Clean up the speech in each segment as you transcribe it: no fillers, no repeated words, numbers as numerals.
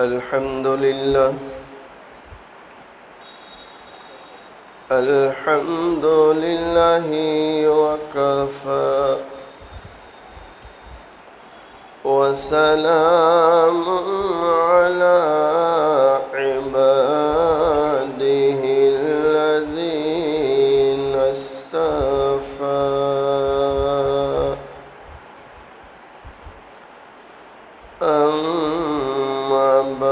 الحمد لله الحمد لله وكفى وسلام على عباده الذين اصطفى أما بعد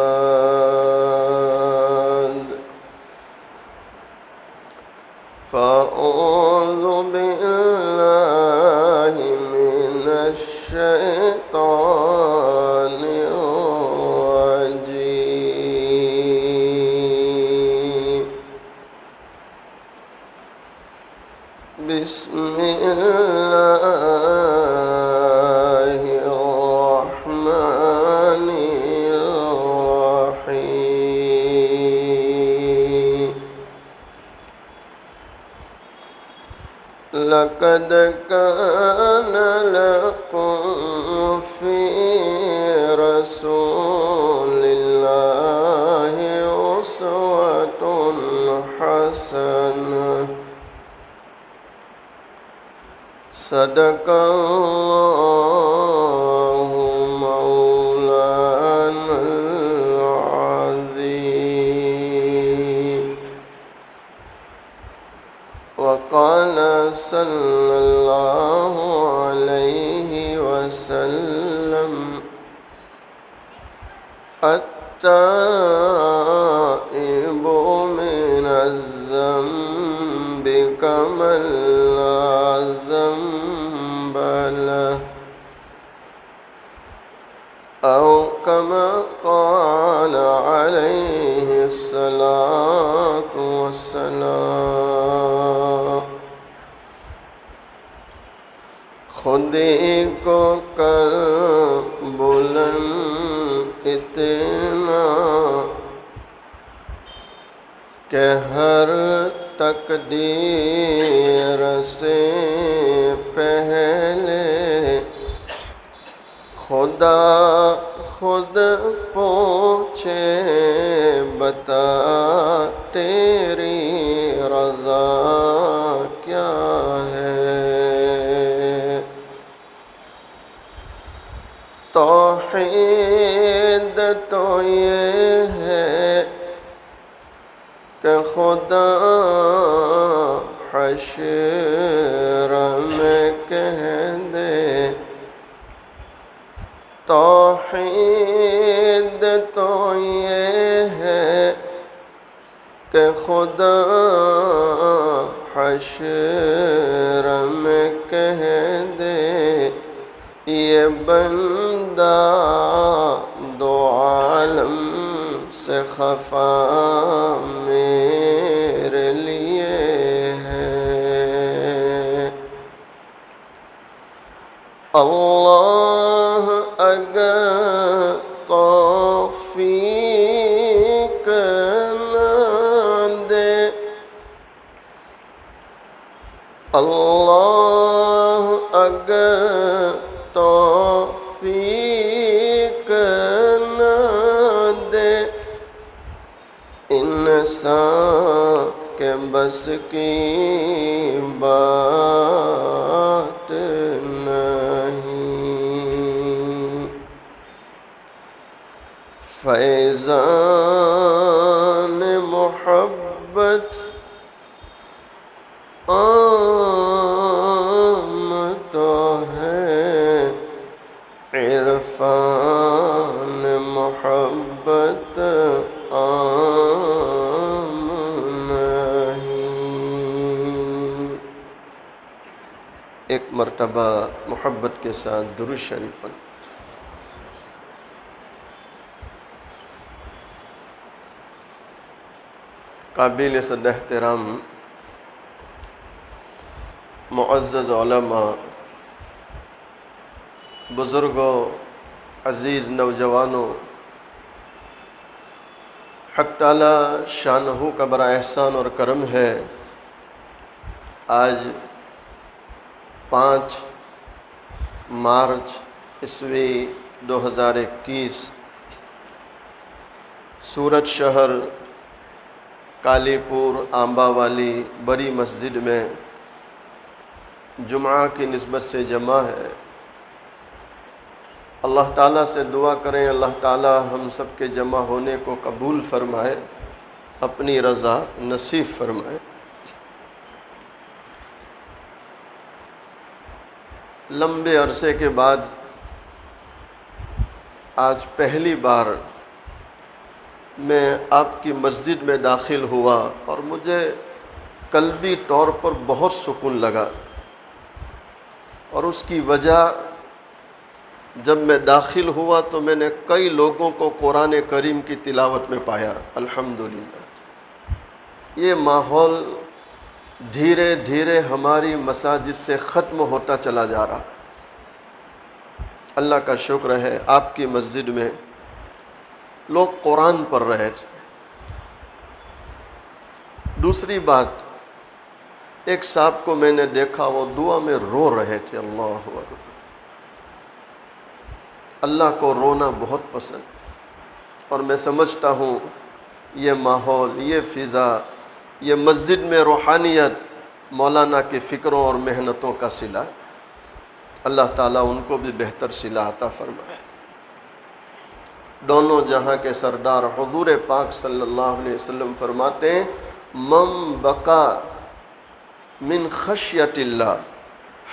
فأعوذ بالله من الشيطان الرجيم بسم الله الرحمن الرحيم لقد كان لكم في رسول الله أسوة حسنة صدق الله مولانا العظيم وقال صلى الله عليه وسلم التائب من الذنب كمن لا ذنب له أو كما قال عليه الصلاة والسلام خودی کو کر بلند اتنا کہ ہر تقدیر سے پہلے خدا خود پوچھے بتا تیری رضا کیا ہے توحید تو یہ ہے کہ خدا حشر میں کہہ دے توحید تو یہ ہے کہ خدا حشر میں کہہ دے یہ بندہ دو عالم سے خفا میرے لیے ہے اللہ اگر توفیق نہ دے اللہ اگر توفیق نہ دے انسان کے بس کی بات نہیں فیضان محبت عام تو ہے عرفان محبت عام نہیں ایک مرتبہ محبت کے ساتھ درود شریف پڑھ قابل صد احترام معزز علماء بزرگوں عزیز نوجوانوں حق تعالی شانہ کا بڑا احسان اور کرم ہے آج 5 مارچ عیسوی 2021 سورت شہر کالی پور آمبا والی بڑی مسجد میں جمعہ کی نسبت سے جمع ہے۔ اللہ تعالیٰ سے دعا کریں اللہ تعالیٰ ہم سب کے جمع ہونے کو قبول فرمائے، اپنی رضا نصیب فرمائے۔ لمبے عرصے کے بعد آج پہلی بار میں آپ کی مسجد میں داخل ہوا اور مجھے قلبی طور پر بہت سکون لگا، اور اس کی وجہ جب میں داخل ہوا تو میں نے کئی لوگوں کو قرآن کریم کی تلاوت میں پایا۔ الحمدللہ یہ ماحول دھیرے دھیرے ہماری مساجد سے ختم ہوتا چلا جا رہا ہے۔ اللہ کا شکر ہے آپ کی مسجد میں لوگ قرآن پڑھ رہے تھے۔ دوسری بات، ایک صاحب کو میں نے دیکھا وہ دعا میں رو رہے تھے۔ اللہ اکبر! اللہ کو رونا بہت پسند ہے، اور میں سمجھتا ہوں یہ ماحول، یہ فضا، یہ مسجد میں روحانیت مولانا کی فکروں اور محنتوں کا صلہ ہے۔ اللہ تعالیٰ ان کو بھی بہتر صلہ عطا فرمائے۔ دونوں جہاں کے سردار حضور پاک صلی اللہ علیہ وسلم فرماتے ہیں من بکا من خشیت اللہ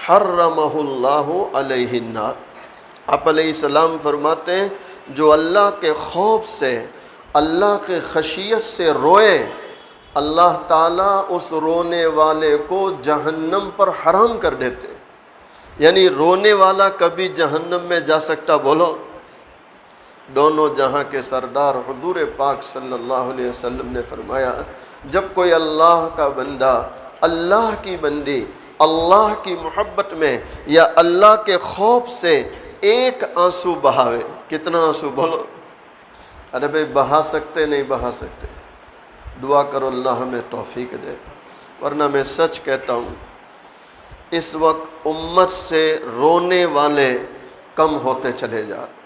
حرمہ اللہ علیہ النار۔ آپ علیہ السلام فرماتے ہیں جو اللہ کے خوف سے، اللہ کے خشیت سے روئے، اللہ تعالیٰ اس رونے والے کو جہنم پر حرام کر دیتے۔ یعنی رونے والا کبھی جہنم میں جا سکتا؟ بولو۔ دونوں جہاں کے سردار حضور پاک صلی اللہ علیہ وسلم نے فرمایا جب کوئی اللہ کا بندہ، اللہ کی بندی اللہ کی محبت میں یا اللہ کے خوف سے ایک آنسو بہاوے، کتنا آنسو؟ بولو۔ ارے بھائی بہا سکتے نہیں بہا سکتے، دعا کرو اللہ ہمیں توفیق دے، ورنہ میں سچ کہتا ہوں اس وقت امت سے رونے والے کم ہوتے چلے جا رہے۔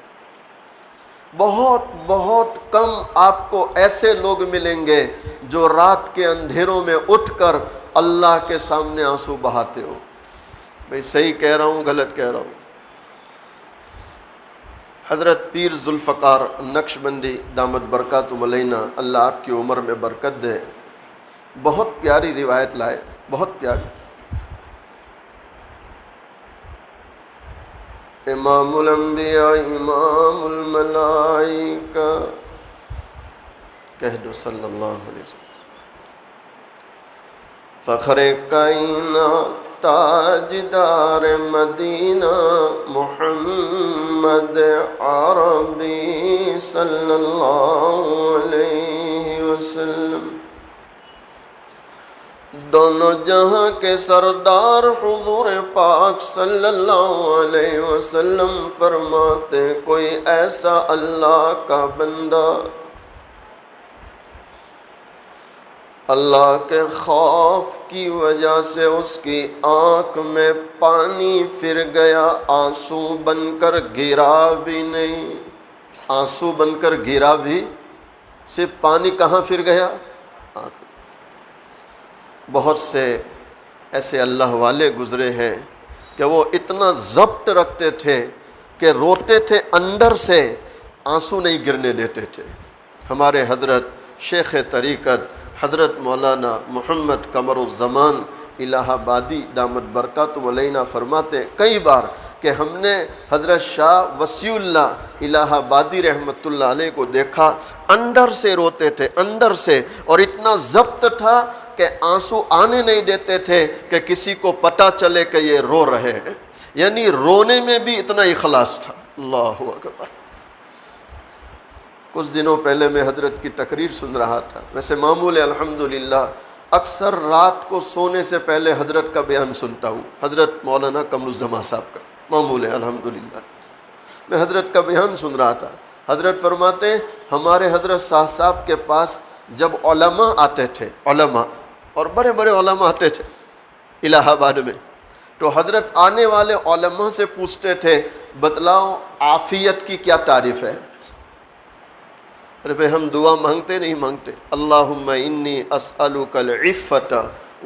بہت بہت کم آپ کو ایسے لوگ ملیں گے جو رات کے اندھیروں میں اٹھ کر اللہ کے سامنے آنسو بہاتے ہو۔ بھئی صحیح کہہ رہا ہوں غلط کہہ رہا ہوں؟ حضرت پیر ذوالفقار نقشبندی دامت برکاتہم علینا، اللہ آپ کی عمر میں برکت دے، بہت پیاری روایت لائے، بہت پیاری۔ امام الانبیاء امام الملائکہ، کہہ دو صلی اللہ علیہ وسلم۔ فخر کائنات تاجدار مدینہ محمد عربی صلی اللہ علیہ وسلم، دونوں جہاں کے سردار حضور پاک صلی اللہ علیہ وسلم فرماتے کوئی ایسا اللہ کا بندہ اللہ کے خوف کی وجہ سے اس کی آنکھ میں پانی پھر گیا، آنسو بن کر گرا بھی نہیں، آنسو بن کر گرا بھی، صرف پانی کہاں پھر گیا؟ آنکھ۔ بہت سے ایسے اللہ والے گزرے ہیں کہ وہ اتنا ضبط رکھتے تھے کہ روتے تھے اندر سے، آنسو نہیں گرنے دیتے تھے۔ ہمارے حضرت شیخ طریقت حضرت مولانا محمد قمر الزمان الہ آبادی دامت برکاتہم علینا فرماتے کئی بار کہ ہم نے حضرت شاہ وسیع اللہ الہ آبادی رحمۃ اللہ علیہ کو دیکھا، اندر سے روتے تھے، اندر سے، اور اتنا ضبط تھا کہ آنسو آنے نہیں دیتے تھے کہ کسی کو پتہ چلے کہ یہ رو رہے ہیں۔ یعنی رونے میں بھی اتنا اخلاص تھا۔ اللہ اکبر! کچھ دنوں پہلے میں حضرت کی تقریر سن رہا تھا، ویسے معمول الحمدللہ اکثر رات کو سونے سے پہلے حضرت کا بیان سنتا ہوں، حضرت مولانا قمر الزمان صاحب کا، معمول ہے الحمدللہ۔ میں حضرت کا بیان سن رہا تھا، حضرت فرماتے ہیں ہمارے حضرت صاحب کے پاس جب علماء آتے تھے، علماء اور بڑے بڑے علماء آتے تھے الہ آباد میں، تو حضرت آنے والے علماء سے پوچھتے تھے بتلاؤ عافیت کی کیا تعریف ہے؟ ارے بھائی ہم دعا مانگتے نہیں مانگتے اللہم انی اسألک العفۃ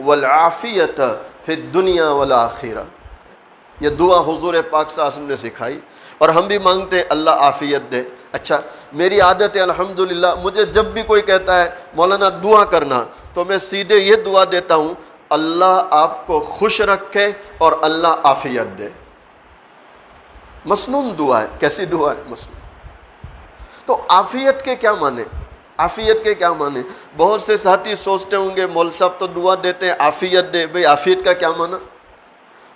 والعافیۃ فی الدنیا والآخرہ، یہ دعا حضور پاک صلی اللہ علیہ وسلم نے سکھائی، اور ہم بھی مانگتے ہیں اللہ عافیت دے۔ اچھا میری عادت ہے الحمدللہ، مجھے جب بھی کوئی کہتا ہے مولانا دعا کرنا تو میں سیدھے یہ دعا دیتا ہوں، اللہ آپ کو خوش رکھے اور اللہ عافیت دے۔ مسنون دعا ہے، کیسی دعا ہے؟ مسنون۔ تو عافیت کے کیا معنی؟ عافیت کے کیا معنی؟ بہت سے ساتھی سوچتے ہوں گے مول صاحب تو دعا دیتے ہیں عافیت دے، بھئی عافیت کا کیا معنی؟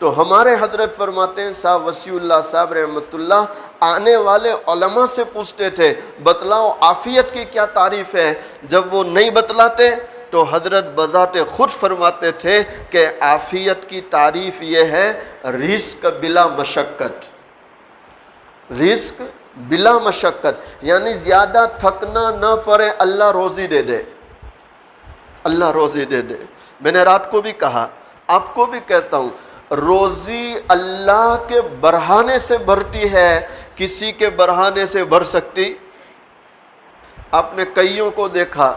تو ہمارے حضرت فرماتے ہیں، صاحب وسیع اللہ صاحب رحمۃ اللہ آنے والے علماء سے پوچھتے تھے بتلاؤ عافیت کی کیا تعریف ہے، جب وہ نہیں بتلاتے تو حضرت بذات خود فرماتے تھے کہ عافیت کی تعریف یہ ہے رزق بلا مشقت، رزق بلا مشقت، یعنی زیادہ تھکنا نہ پڑے، اللہ روزی دے دے، اللہ روزی دے دے۔ میں نے رات کو بھی کہا، آپ کو بھی کہتا ہوں، روزی اللہ کے بڑھانے سے بڑھتی ہے، کسی کے بڑھانے سے بڑھ سکتی؟ آپ نے کئیوں کو دیکھا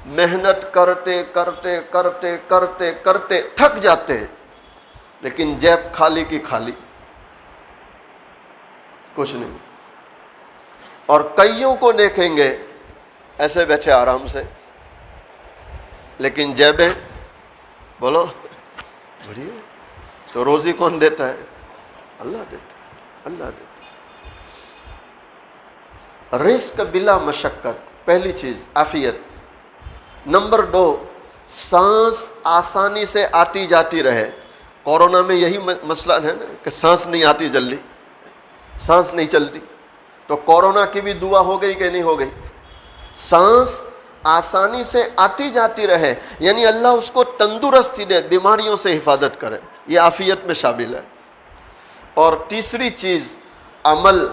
محنت کرتے کرتے کرتے کرتے کرتے تھک جاتے ہیں، لیکن جیب خالی کی خالی، کچھ نہیں۔ اور کئیوں کو دیکھیں گے ایسے بیٹھے آرام سے، لیکن جیبیں بولو بڑی ہے۔ تو روزی کون دیتا ہے؟ اللہ دیتا ہے، اللہ دیتا ہے۔ رزق بلا مشقت، پہلی چیز عافیت۔ نمبر 2، سانس آسانی سے آتی جاتی رہے۔ کورونا میں یہی مسئلہ ہے نا کہ سانس نہیں آتی جلدی، سانس نہیں چلتی، تو کورونا کی بھی دعا ہو گئی کہ نہیں ہو گئی؟ سانس آسانی سے آتی جاتی رہے، یعنی اللہ اس کو تندرستی دے، بیماریوں سے حفاظت کرے، یہ عافیت میں شامل ہے۔ اور تیسری چیز، عمل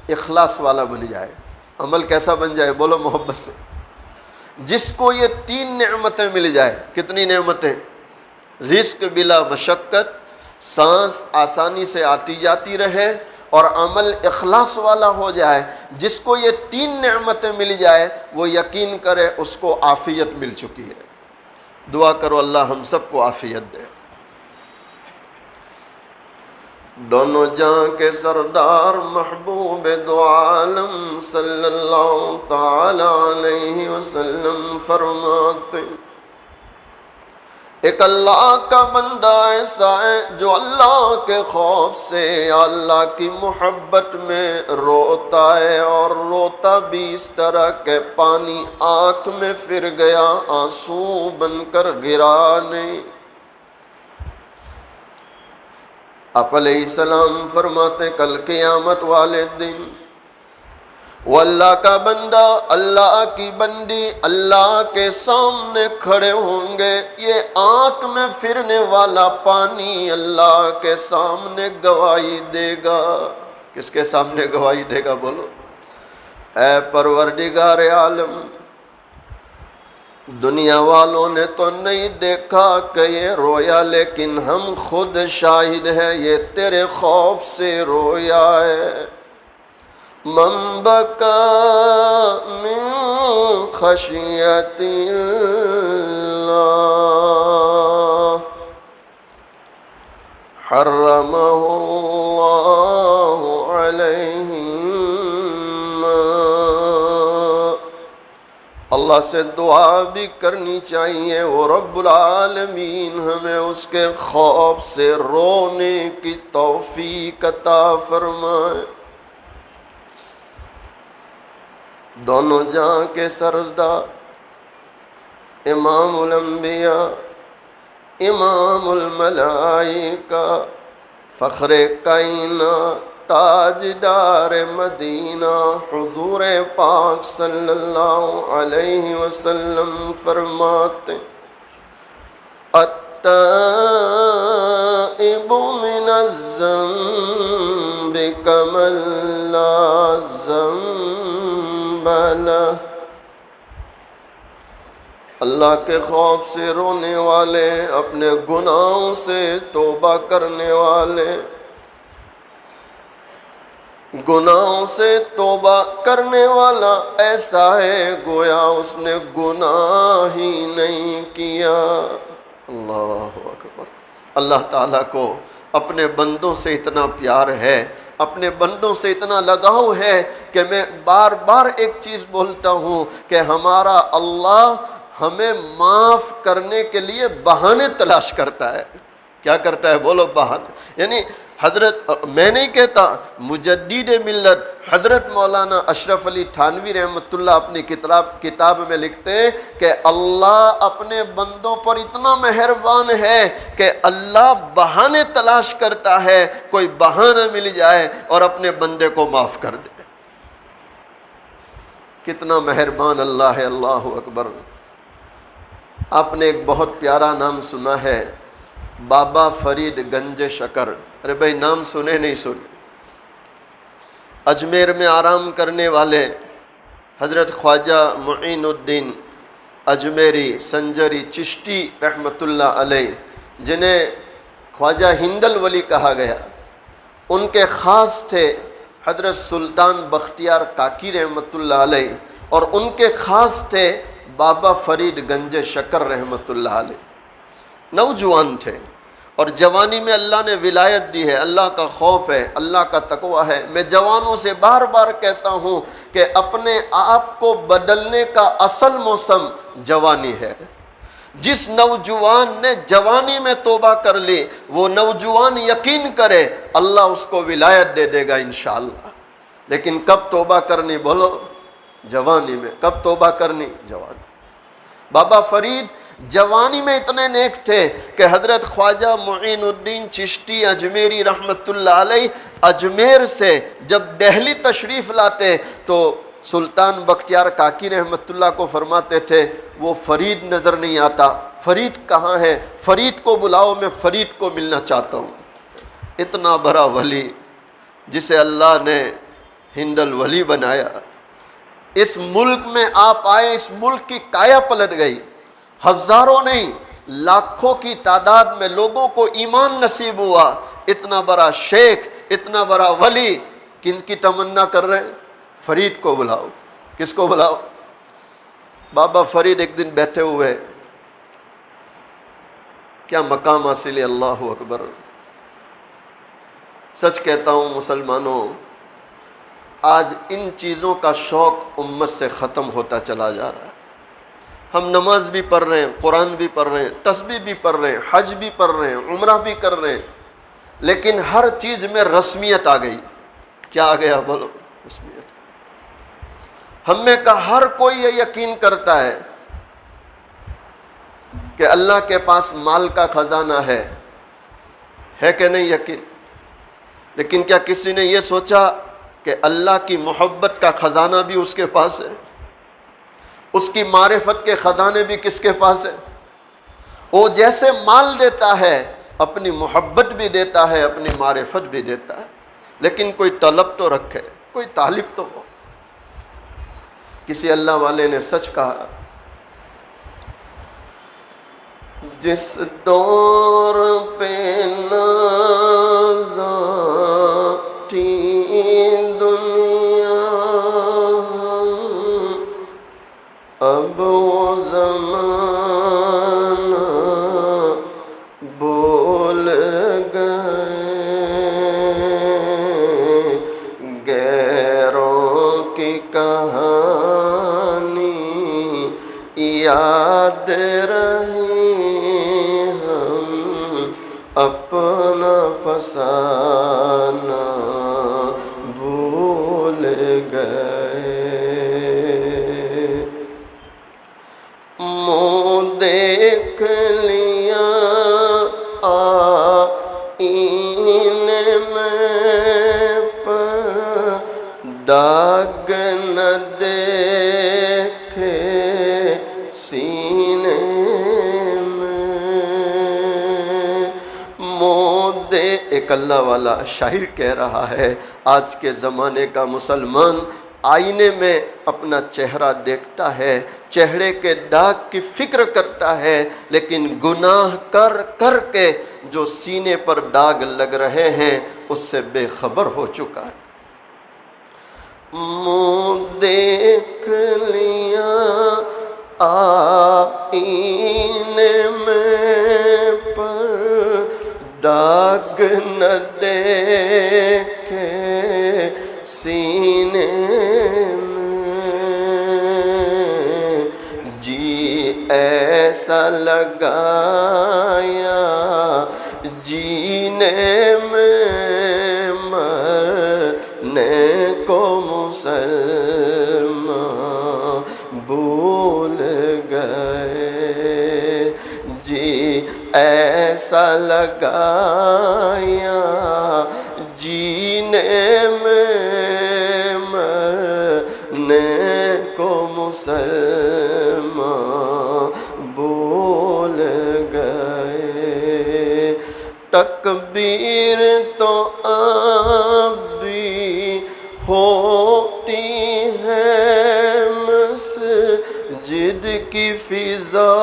اخلاص والا بن جائے۔ عمل کیسا بن جائے؟ بولو محبت سے۔ جس کو یہ 3 نعمتیں مل جائے، کتنی نعمتیں؟ رزق بلا مشقت، سانس آسانی سے آتی جاتی رہے، اور عمل اخلاص والا ہو جائے، جس کو یہ 3 نعمتیں مل جائے وہ یقین کرے اس کو عافیت مل چکی ہے۔ دعا کرو اللہ ہم سب کو عافیت دے۔ دونوں جہاں کے سردار محبوب دو عالم صلی اللہ تعالی علیہ وسلم فرماتے، ایک اللہ کا بندہ ایسا ہے جو اللہ کے خوف سے یا اللہ کی محبت میں روتا ہے، اور روتا بھی اس طرح کہ پانی آنکھ میں پھر گیا آنسو بن کر گرا نہیں۔ آپ علیہ السلام فرماتے کل قیامت والے دن وہ اللہ کا بندہ، اللہ کی بندی اللہ کے سامنے کھڑے ہوں گے، یہ آنکھ میں پھرنے والا پانی اللہ کے سامنے گواہی دے گا۔ کس کے سامنے گواہی دے گا؟ بولو، اے پروردگار عالم، دنیا والوں نے تو نہیں دیکھا کہ یہ رویا، لیکن ہم خود شاہد ہیں یہ تیرے خوف سے رویا ہے۔ من بکا من خشیت اللہ حرمہ اللہ علیہ النار۔ اللہ سے دعا بھی کرنی چاہیے، وہ رب العالمین ہمیں اس کے خوف سے رونے کی توفیق عطا فرمائے۔ دونوں جہاں کے سردار، امام الانبیاء، امام الملائکہ، فخر کائنات، تاجدار مدینہ، حضور پاک صلی اللہ علیہ وسلم فرماتے، التائب من الذنب کمن لا ذنب لہ۔ اللہ کے خوف سے رونے والے، اپنے گناہوں سے توبہ کرنے والے، گناہوں سے توبہ کرنے والا ایسا ہے گویا اس نے گناہ ہی نہیں کیا۔ اللہ اکبر۔ اللہ تعالیٰ کو اپنے بندوں سے اتنا پیار ہے، اپنے بندوں سے اتنا لگاؤ ہے کہ میں بار بار ایک چیز بولتا ہوں کہ ہمارا اللہ ہمیں معاف کرنے کے لیے بہانے تلاش کرتا ہے۔ کیا کرتا ہے؟ بولو، بہانے۔ یعنی حضرت، میں نہیں کہتا، مجدد ملت حضرت مولانا اشرف علی تھانوی رحمۃ اللہ اپنی کتاب میں لکھتے ہیں کہ اللہ اپنے بندوں پر اتنا مہربان ہے کہ اللہ بہانے تلاش کرتا ہے، کوئی بہانہ مل جائے اور اپنے بندے کو معاف کر دے۔ کتنا مہربان اللہ ہے، اللہ اکبر۔ آپ نے ایک بہت پیارا نام سنا ہے، بابا فرید گنج شکر۔ ارے بھائی، نام سنے نہیں سنے؟ اجمیر میں آرام کرنے والے حضرت خواجہ معین الدین اجمیری سنجری چشتی رحمۃ اللہ علیہ، جنہیں خواجہ ہندل ولی کہا گیا، ان کے خاص تھے حضرت سلطان بختیار کاکی رحمۃ اللہ علیہ، اور ان کے خاص تھے بابا فرید گنج شکر رحمۃ اللہ علیہ۔ نوجوان تھے اور جوانی میں اللہ نے ولایت دی ہے، اللہ کا خوف ہے، اللہ کا تقوی ہے۔ میں جوانوں سے بار بار کہتا ہوں کہ اپنے آپ کو بدلنے کا اصل موسم جوانی ہے۔ جس نوجوان نے جوانی میں توبہ کر لی، وہ نوجوان یقین کرے اللہ اس کو ولایت دے دے گا انشاءاللہ۔ لیکن کب توبہ کرنی؟ بولو، جوانی میں۔ کب توبہ کرنی؟ جوانی۔ بابا فرید جوانی میں اتنے نیک تھے کہ حضرت خواجہ معین الدین چشتی اجمیری رحمۃ اللہ علیہ اجمیر سے جب دہلی تشریف لاتے تو سلطان بختیار کاکی رحمۃ اللہ کو فرماتے تھے وہ فرید نظر نہیں آتا، فرید کہاں ہے؟ فرید کو بلاؤ، میں فرید کو ملنا چاہتا ہوں۔ اتنا بڑا ولی جسے اللہ نے ہند الولی بنایا، اس ملک میں آپ آئے، اس ملک کی کایا پلٹ گئی، ہزاروں نہیں لاکھوں کی تعداد میں لوگوں کو ایمان نصیب ہوا۔ اتنا بڑا شیخ، اتنا بڑا ولی، کن کی تمنا کر رہے ہیں؟ فرید کو بلاؤ۔ کس کو بلاؤ؟ بابا فرید ایک دن بیٹھے ہوئے، کیا مقام حاصل ہے، اللہ اکبر۔ سچ کہتا ہوں مسلمانوں، آج ان چیزوں کا شوق امت سے ختم ہوتا چلا جا رہا ہے۔ ہم نماز بھی پڑھ رہے ہیں، قرآن بھی پڑھ رہے ہیں، تسبیح بھی پڑھ رہے ہیں، حج بھی پڑھ رہے ہیں، عمرہ بھی کر رہے ہیں، لیکن ہر چیز میں رسمیت آ گئی۔ کیا آ گیا؟ بولو، رسمیت۔ ہم میں کا ہر کوئی یہ یقین کرتا ہے کہ اللہ کے پاس مال کا خزانہ ہے کہ نہیں یقین؟ لیکن کیا کسی نے یہ سوچا کہ اللہ کی محبت کا خزانہ بھی اس کے پاس ہے؟ اس کی معرفت کے خزانے بھی کس کے پاس ہے؟ وہ جیسے مال دیتا ہے اپنی محبت بھی دیتا ہے، اپنی معرفت بھی دیتا ہے، لیکن کوئی طلب تو رکھے، کوئی طالب تو ہو۔ کسی اللہ والے نے سچ کہا، جس دور پہ نازاتی دنیا اب وہ زمانہ بول گئے، غیروں کی کہانی یاد رہی، ہم اپنا فسانہ بھول گئے۔ منہ دیکھ لیا آئینے میں پر داغ نہ دیکھے سینے میں، ایک اللہ والا شاعر کہہ رہا ہے، آج کے زمانے کا مسلمان آئینے میں اپنا چہرہ دیکھتا ہے، چہرے کے داغ کی فکر کرتا ہے، لیکن گناہ کر کر کے جو سینے پر داغ لگ رہے ہیں اس سے بے خبر ہو چکا ہے۔ منہ دیکھ لیا آئینے میں پر داغ نہ دیکھے سینے میں، جی ایسا لگایا جینے میں مرنے کو مسلمان بھول گئے، جی ایسا لگایا جینے میں مرنے کو مسلمان بھول گئے۔ تکبیر تو اب بھی ہوتی ہے مسجد کی فضا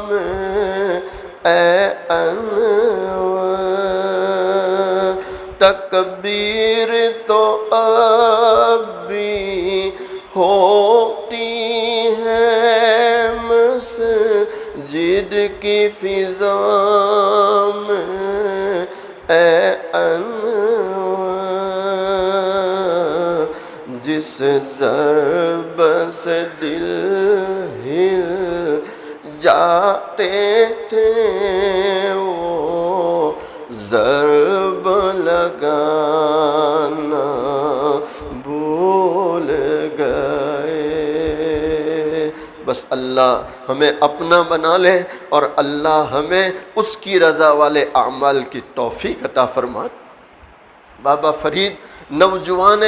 میں اے انور، تکبیر تو اب بھی ہوتی ہے مسجد کی فضا میں اے انور، جس ضرب سے دل ہل جاتے تھے وہ ضرب لگانا بھول گئے۔ بس اللہ ہمیں اپنا بنا لے اور اللہ ہمیں اس کی رضا والے اعمال کی توفیق عطا فرمائے۔ بابا فرید نوجوان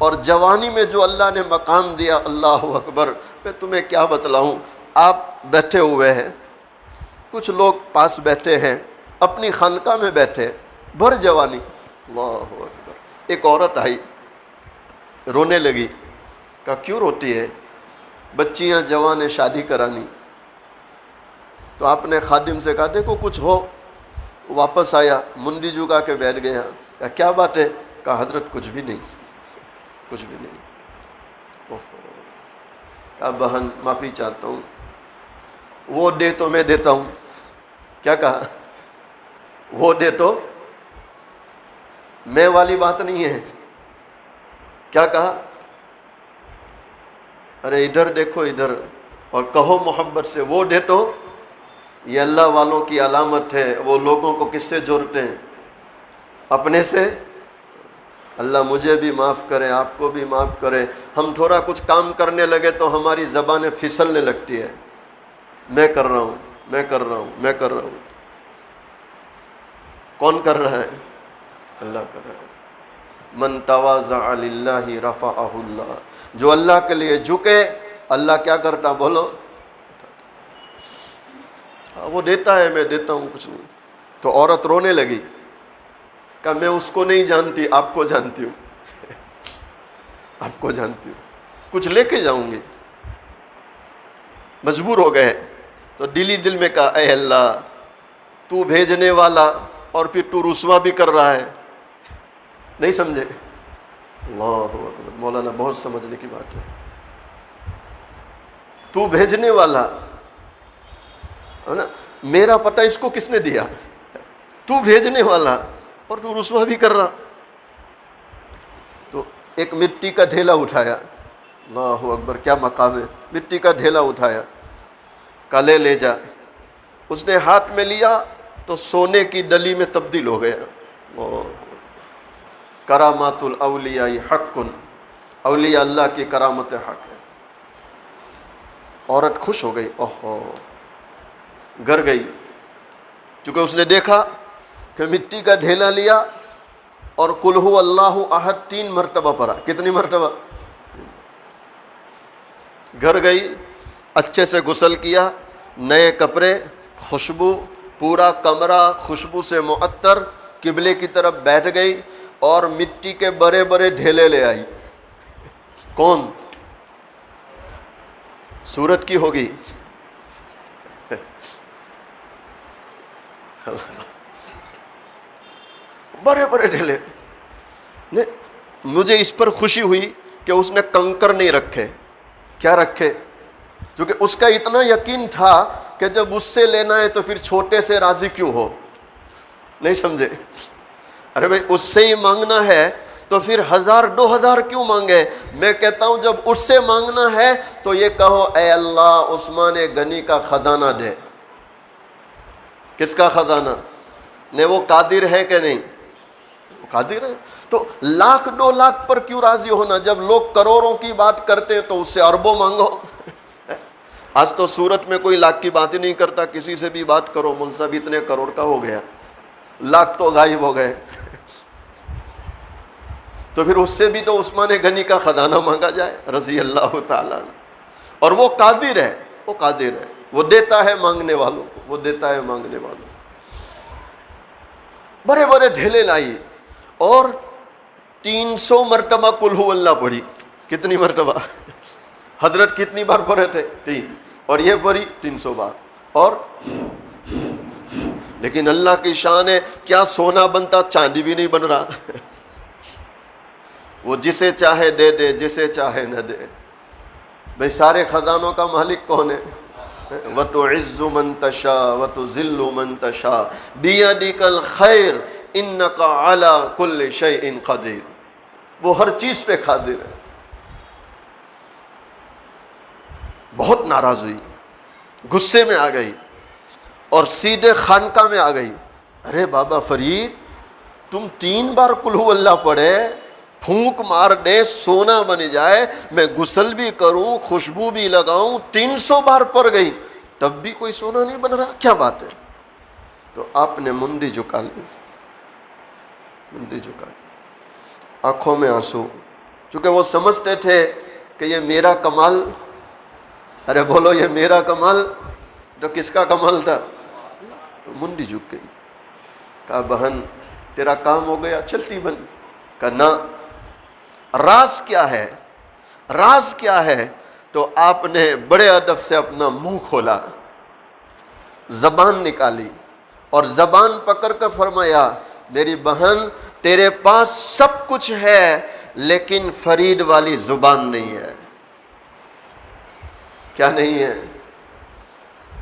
اور جوانی میں جو اللہ نے مقام دیا، اللہ اکبر، میں تمہیں کیا بتلاؤں۔ آپ بیٹھے ہوئے ہیں، کچھ لوگ پاس بیٹھے ہیں، اپنی خانقاہ میں بیٹھے، بھر جوانی، اللہ اکبر۔ ایک عورت آئی، رونے لگی، کہا کیوں روتی ہے؟ بچیاں جوان ہیں، شادی کرانی۔ تو آپ نے خادم سے کہا دیکھو کچھ ہو۔ واپس آیا، منڈی جھکا کے بیٹھ گیا، کہا کیا بات ہے؟ کہا حضرت کچھ بھی نہیں، کچھ بھی نہیں۔ کہا بہن معافی چاہتا ہوں، وہ دے تو میں دیتا ہوں۔ کیا کہا؟ وہ دے تو میں والی بات نہیں ہے۔ کیا کہا؟ ارے ادھر دیکھو ادھر، اور کہو محبت سے وہ دے تو، یہ اللہ والوں کی علامت ہے۔ وہ لوگوں کو کس سے جوڑتے ہیں؟ اپنے سے۔ اللہ مجھے بھی معاف کرے، آپ کو بھی معاف کرے۔ ہم تھوڑا کچھ کام کرنے لگے تو ہماری زبانیں پھسلنے لگتی ہے، میں کر رہا ہوں، میں کر رہا ہوں، میں کر رہا ہوں۔ کون کر رہا ہے؟ اللہ کر رہا ہے۔ من تواضع للہ رفعہ اللہ، جو اللہ کے لیے جھکے اللہ کیا کرتا؟ بولو، وہ دیتا ہے، میں دیتا ہوں، کچھ نہیں۔ تو عورت رونے لگی، کہ میں اس کو نہیں جانتی، آپ کو جانتی ہوں، آپ کو جانتی ہوں، کچھ لے کے جاؤں گی۔ مجبور ہو گئے تو دل میں کہا اے اللہ، تو بھیجنے والا اور پھر تو رسوا بھی کر رہا ہے۔ نہیں سمجھے؟ اللہ اکبر، مولانا بہت سمجھنے کی بات ہے۔ تو بھیجنے والا ہے نا، میرا پتہ اس کو کس نے دیا؟ تو بھیجنے والا اور تو رسوا بھی کر رہا۔ تو ایک مٹی کا ڈھیلا اٹھایا، اللہ اکبر کیا مقام ہے، مٹی کا ڈھیلا اٹھایا، کالے لے جا۔ اس نے ہاتھ میں لیا تو سونے کی ڈلی میں تبدیل ہو گیا۔ کرامات الاولیاء حق، اولیاء اللہ کی کرامت حق ہے۔ عورت خوش ہو گئی، اوہو، گھر گئی، کیونکہ اس نے دیکھا کہ مٹی کا ڈھیلا لیا اور قل هو اللہ احد 3 مرتبہ پڑھا۔ کتنی مرتبہ؟ گھر گئی، اچھے سے غسل کیا، نئے کپڑے، خوشبو، پورا کمرہ خوشبو سے معطر، قبلے کی طرف بیٹھ گئی اور مٹی کے بڑے بڑے ڈھیلے لے آئی۔ کون؟ سورت کی ہوگی، بڑے بڑے ڈھیلے۔ مجھے اس پر خوشی ہوئی کہ اس نے کنکر نہیں رکھے. کیا رکھے؟ کیونکہ اس کا اتنا یقین تھا کہ جب اس سے لینا ہے تو پھر چھوٹے سے راضی کیوں ہو. نہیں سمجھے؟ ارے بھائی اس سے ہی مانگنا ہے تو پھر 1000 2000 کیوں مانگے؟ میں کہتا ہوں جب اس سے مانگنا ہے تو یہ کہو اے اللہ عثمان غنی کا خزانہ دے. کس کا خزانہ؟ نے وہ قادر ہے کہ نہیں؟ قادر ہے. تو 1,00,000 2 لاکھ پر کیوں راضی ہونا؟ جب لوگ کروڑوں کی بات کرتے ہیں تو اس سے اربوں مانگو. آج تو صورت میں کوئی لاکھ کی بات ہی نہیں کرتا. کسی سے بھی بات کرو مول صاحب اتنے کروڑ کا ہو گیا، لاکھ تو غائب ہو گئے. تو پھر اس سے بھی تو عثمان غنی کا خزانہ مانگا جائے رضی اللہ تعالیٰ. اور وہ قادر ہے، وہ قادر ہے، وہ دیتا ہے مانگنے والوں کو، وہ دیتا ہے مانگنے والوں کو. بڑے بڑے ڈھیلے لائی اور 300 مرتبہ قل ہو اللہ پڑھی. کتنی مرتبہ؟ حضرت کتنی بار پڑھے تھے؟ 3. اور یہ پڑھی 300 بار. اور لیکن اللہ کی شان ہے، کیا سونا بنتا چاندی بھی نہیں بن رہا. وہ جسے چاہے دے دے، جسے چاہے نہ دے. بھئی سارے خزانوں کا مالک کون ہے؟ وَتُعِزُّ مَن تَشَاءُ وَتُذِلُّ مَن تَشَاءُ بِيَدِكَ الْخَيْرُ إِنَّكَ عَلَى كُلِّ شَيْءٍ قَدِيرٌ. وہ ہر چیز پہ قادر ہے. بہت ناراض ہوئی، غصے میں آ گئی اور سیدھے خانقاہ میں آ گئی. ارے بابا فرید، تم 3 بار قل ہو اللہ پڑھے، پھونک مار دے سونا بن جائے، میں غسل بھی کروں خوشبو بھی لگاؤں، 300 بار پڑھ گئی تب بھی کوئی سونا نہیں بن رہا، کیا بات ہے؟ تو آپ نے مندی جھکا لی، مندی جھکا لی، آنکھوں میں آنسو، چونکہ وہ سمجھتے تھے کہ یہ میرا کمال. ارے بولو یہ میرا کمال، تو کس کا کمال تھا؟ مندی جھک گئی. کہا بہن تیرا کام ہو گیا، چلتی بن. کہا نہ. راز کیا ہے؟ راز کیا ہے؟ تو آپ نے بڑے ادب سے اپنا منہ کھولا، زبان نکالی اور زبان پکڑ کر فرمایا میری بہن تیرے پاس سب کچھ ہے لیکن فرید والی زبان نہیں ہے. کیا نہیں ہے؟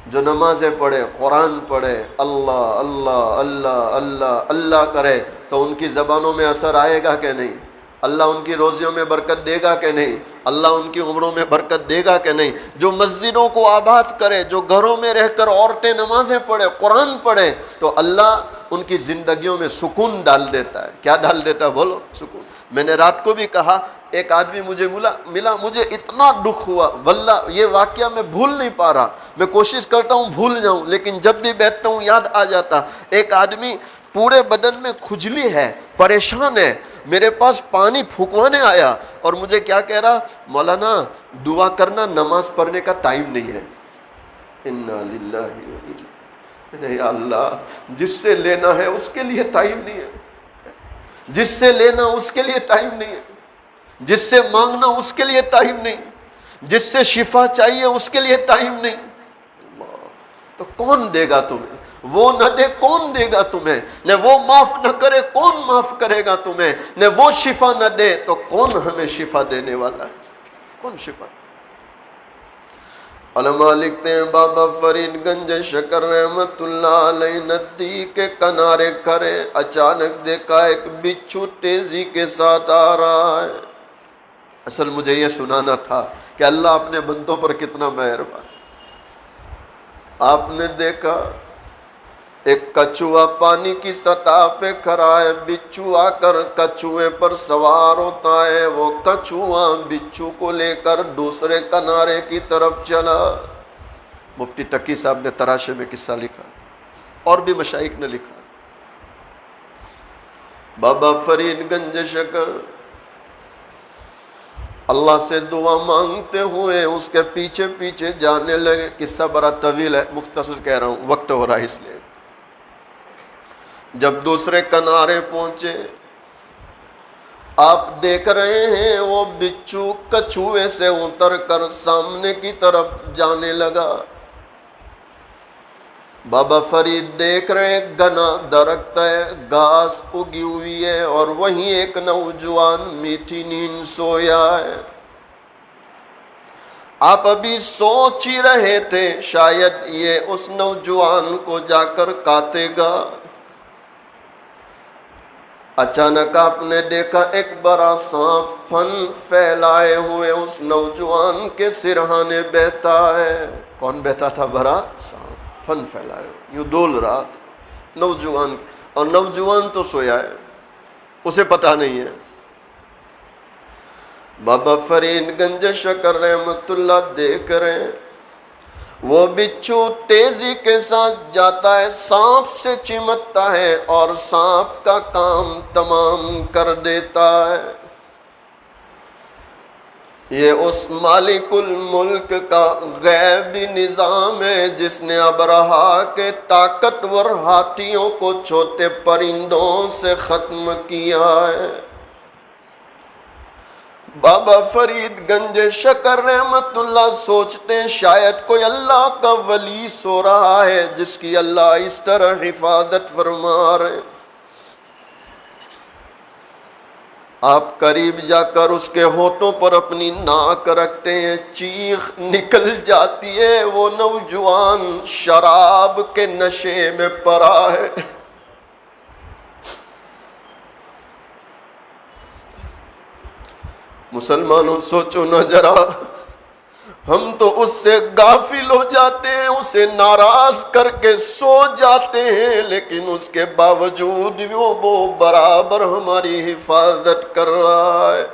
جو نمازیں پڑھے، قرآن پڑھے، اللہ اللہ اللہ اللہ اللہ کرے تو ان کی زبانوں میں اثر آئے گا کہ نہیں؟ اللہ ان کی روزیوں میں برکت دے گا کہ نہیں؟ اللہ ان کی عمروں میں برکت دے گا کہ نہیں؟ جو مسجدوں کو آباد کرے، جو گھروں میں رہ کر عورتیں نمازیں پڑھے، قرآن پڑھے، تو اللہ ان کی زندگیوں میں سکون ڈال دیتا ہے. کیا ڈال دیتا ہے؟ بولو سکون. میں نے رات کو بھی کہا، ایک آدمی مجھے ملا، مجھے اتنا دکھ ہوا، واللہ یہ واقعہ میں بھول نہیں پا رہا. میں کوشش کرتا ہوں بھول جاؤں لیکن جب بھی بیٹھتا ہوں یاد آ جاتا. ایک آدمی پورے بدن میں کھجلی ہے، پریشان ہے، میرے پاس پانی پھونکوانے آیا اور مجھے کیا کہہ رہا؟ مولانا دعا کرنا، نماز پڑھنے کا ٹائم نہیں ہے. انا للہ و انا، یا اللہ جس سے لینا ہے اس کے لیے ٹائم نہیں ہے، جس سے لینا اس کے لیے ٹائم نہیں ہے، جس سے مانگنا اس کے لیے ٹائم نہیں، جس سے شفا چاہیے اس کے لیے ٹائم نہیں. تو کون دے گا تمہیں؟ وہ نہ دے کون دے گا تمہیں؟ نہ وہ معاف نہ کرے کون معاف کرے گا تمہیں؟ نہ وہ شفا نہ دے تو کون ہمیں شفا دینے والا ہے؟ کون شفا؟ علماء لکھتے ہیں بابا فرید گنج شکر رحمت اللہ علیہ ندی کے کنارے کھڑے، اچانک دیکھا ایک بچھو تیزی کے ساتھ آ رہا ہے. اصل مجھے یہ سنانا تھا کہ اللہ اپنے بندوں پر کتنا مہربان. آپ نے دیکھا ایک کچھوا پانی کی سطح پہ کھڑا ہے، بچھو آ کر کچھوے پر سوار ہوتا ہے، وہ کچھوا بچھو کو لے کر دوسرے کنارے کی طرف چلا. مفتی تقی صاحب نے تراشے میں قصہ لکھا اور بھی مشائخ نے لکھا. بابا فرید گنج شکر اللہ سے دعا مانگتے ہوئے اس کے پیچھے پیچھے جانے لگے. قصہ بڑا طویل ہے، مختصر کہہ رہا ہوں، وقت ہو رہا ہے اس لیے. جب دوسرے کنارے پہنچے آپ دیکھ رہے ہیں وہ بچھو کچھوے سے اتر کر سامنے کی طرف جانے لگا. بابا فرید دیکھ رہے ہیں گنا درخت ہے، گھاس اگی ہوئی ہے، اور وہیں ایک نوجوان میٹھی نیند سویا ہے۔ آپ ابھی سوچ ہی رہے تھے شاید یہ اس نوجوان کو جا کر کاٹے گا، اچانک آپ نے دیکھا ایک بڑا سانپ پھن پھیلائے ہوئے اس نوجوان کے سرہانے بیٹھا ہے۔ کون بیٹھا تھا؟ بڑا سانپ پھن پھیلائے ہوئے، یوں ڈول رہا تھا نوجوان، اور نوجوان تو سویا ہے، اسے پتہ نہیں ہے۔ بابا فرید گنج شکر رحمت اللہ دیکھ رہے ہیں وہ بچھو تیزی کے ساتھ جاتا ہے، سانپ سے چمٹتا ہے اور سانپ کا کام تمام کر دیتا ہے۔ یہ اس مالک الملک کا غیبی نظام ہے جس نے ابرہا کے طاقتور ہاتھیوں کو چھوٹے پرندوں سے ختم کیا ہے۔ بابا فرید گنج شکر رحمت اللہ سوچتے ہیں شاید کوئی اللہ کا ولی سو رہا ہے جس کی اللہ اس طرح حفاظت فرما رہے۔ آپ قریب جا کر اس کے ہونٹوں پر اپنی ناک رکھتے ہیں، چیخ نکل جاتی ہے، وہ نوجوان شراب کے نشے میں پڑا ہے۔ مسلمانوں سوچو نہ ذرا، ہم تو اس سے غافل ہو جاتے ہیں، اسے ناراض کر کے سو جاتے ہیں، لیکن اس کے باوجود وہ برابر ہماری حفاظت کر رہا ہے۔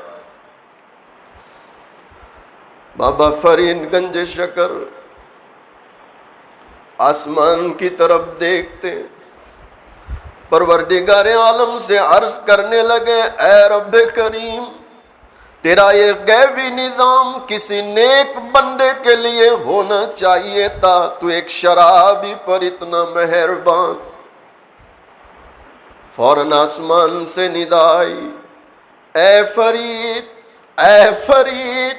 بابا فرید گنج شکر آسمان کی طرف دیکھتے پروردگار عالم سے عرض کرنے لگے، اے رب کریم، تیرا یہ غیبی نظام کسی نیک بندے کے لیے ہونا چاہیے تھا، تو ایک شرابی پر اتنا مہربان۔ فوراً آسمان سے ندا آئی، اے فرید، اے فرید،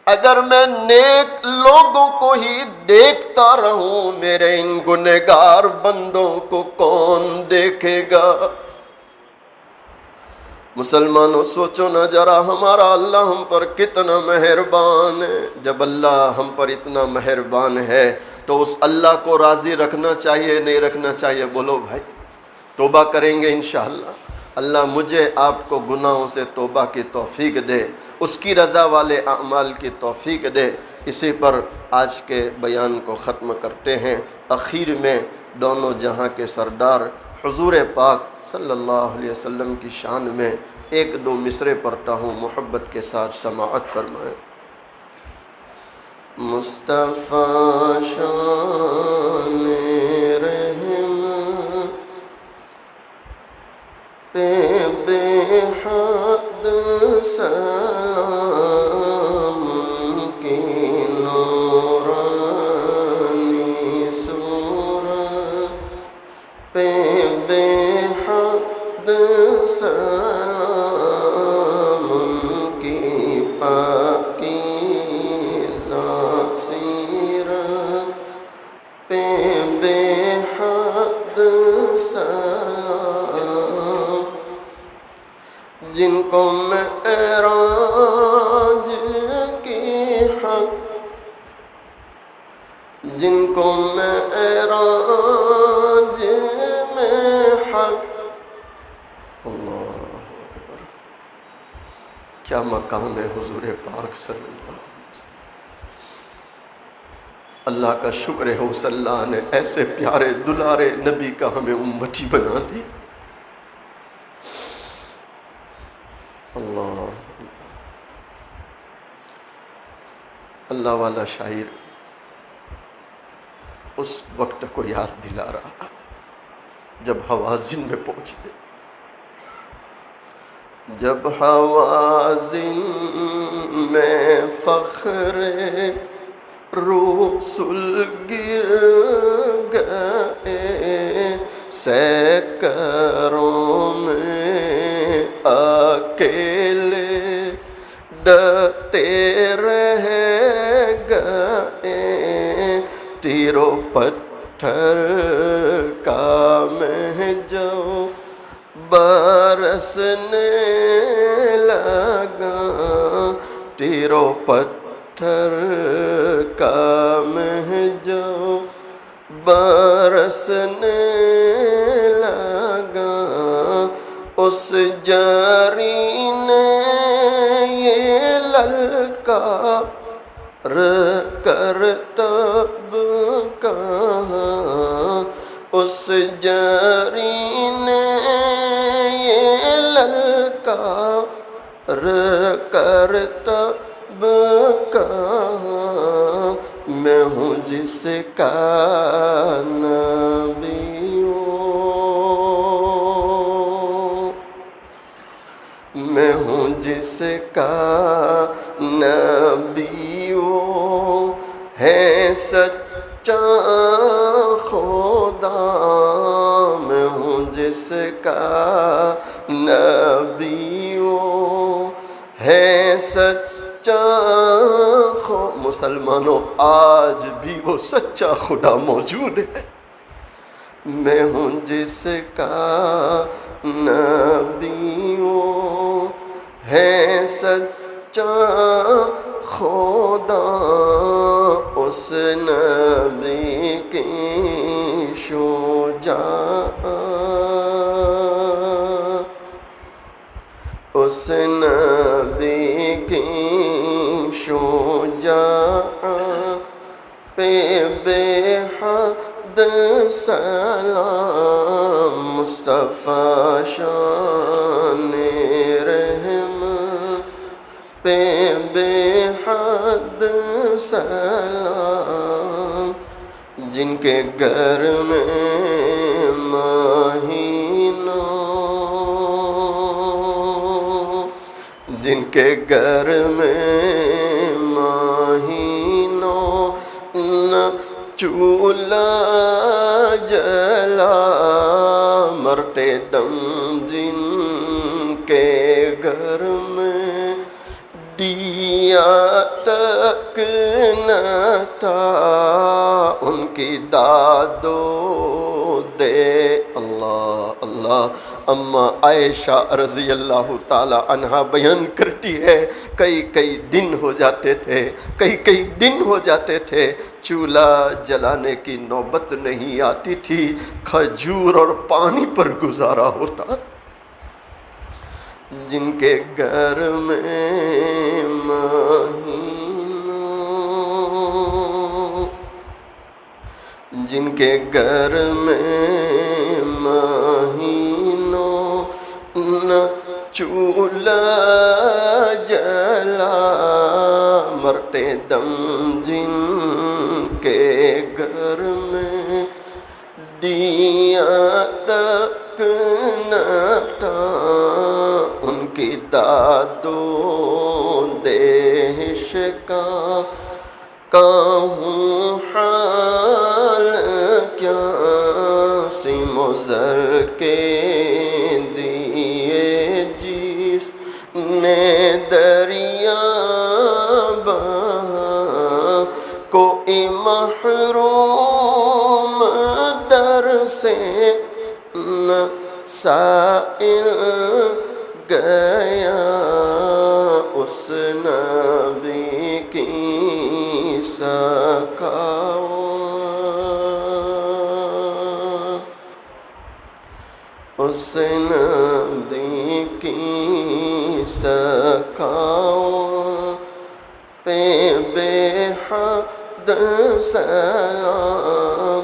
اگر میں نیک لوگوں کو ہی دیکھتا رہوں میرے ان گنہگار بندوں کو کون دیکھے گا؟ مسلمانوں سوچو نہ ذرا، ہمارا اللہ ہم پر کتنا مہربان ہے۔ جب اللہ ہم پر اتنا مہربان ہے تو اس اللہ کو راضی رکھنا چاہیے نہیں رکھنا چاہیے؟ بولو بھائی، توبہ کریں گے انشاءاللہ۔ اللہ مجھے آپ کو گناہوں سے توبہ کی توفیق دے، اس کی رضا والے اعمال کی توفیق دے۔ اسی پر آج کے بیان کو ختم کرتے ہیں۔ اخیر میں دونوں جہاں کے سردار حضور پاک صلی اللہ علیہ وسلم کی شان میں ایک دو مصرے پڑھتا ہوں، محبت کے ساتھ سماعت فرمائیں۔ مصطفیٰ شان رحم پہ بے حد سلام کی نورانی صورت پہ بے حد سلام کی پاکیزہ سیرت پہ بے حد سلام، جن کو معراج کی حق، جن کو معراج میں حق، اللہ اکبر، کیا مقام ہے حضور پاک صلی اللہ علیہ وسلم۔ اللہ کا شکر ہے اس اللہ نے ایسے پیارے دلارے نبی کا ہمیں امتی بنا دی۔ اللہ اللہ والا شاعر اس وقت کو یاد دلا رہا جب حوازن میں پہنچے، جب حوازن میں فخر رسل گر گئے، سینکڑوں میں اکیلے ڈٹے رہ گئے، تیر و پتھر برسنے لگا تیرو پتھر کا مہ جو برسنے لگا اس جاری نے یہ للکار کر تب کہاں اس جاری نے یہ للکار کر تب کہاں میں ہوں جس کا نبی ہوں میں ہوں جس کا نبی ہوں ہے سچا خدا میں ہوں جس کا نبی ہوں ہے سچا مسلمانوں آج بھی وہ سچا خدا موجود ہے میں ہوں جس کا نبی ہوں ہے سچا خدا اس نبی کی شجاعت اس نبی کی شجاعت پہ بے حد سلام مصطفیٰ شان رحمت پہ بے حد سلام جن کے گھر میں مہینوں جن کے گھر میں مہینوں نہ چولہا جلا مرتے دم جن کے گھر میں دیا تک نہ تھا ان کی دادو دے اللہ اللہ اما عائشہ رضی اللہ تعالی عنہا بیان کرتی ہے کئی دن ہو جاتے تھے کئی دن ہو جاتے تھے چولہا جلانے کی نوبت نہیں آتی تھی کھجور اور پانی پر گزارا ہوتا جن کے گھر میں مہینوں جن کے گھر میں مہینوں نہ چولہا جلا مرتے دم جن کے گھر میں دیا تک نہ تھا ان کی دادو دیش کا کہوں حال کیا سیم و زر کے دیے جس نے دریا بہا کوئی محروم در سے نہ سائل گیا اس نبی کی سخاوت اس نبی کی سخاوت پہ بے حد سلام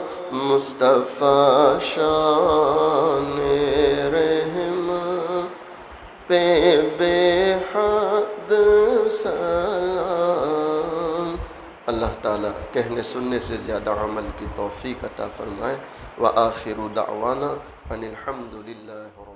مصطفیٰ شان رحمت پہ بے حد سلام اللہ تعالیٰ کہنے سننے سے زیادہ عمل کی توفیق عطا فرمائے وآخر دعوانا ان الحمد للہ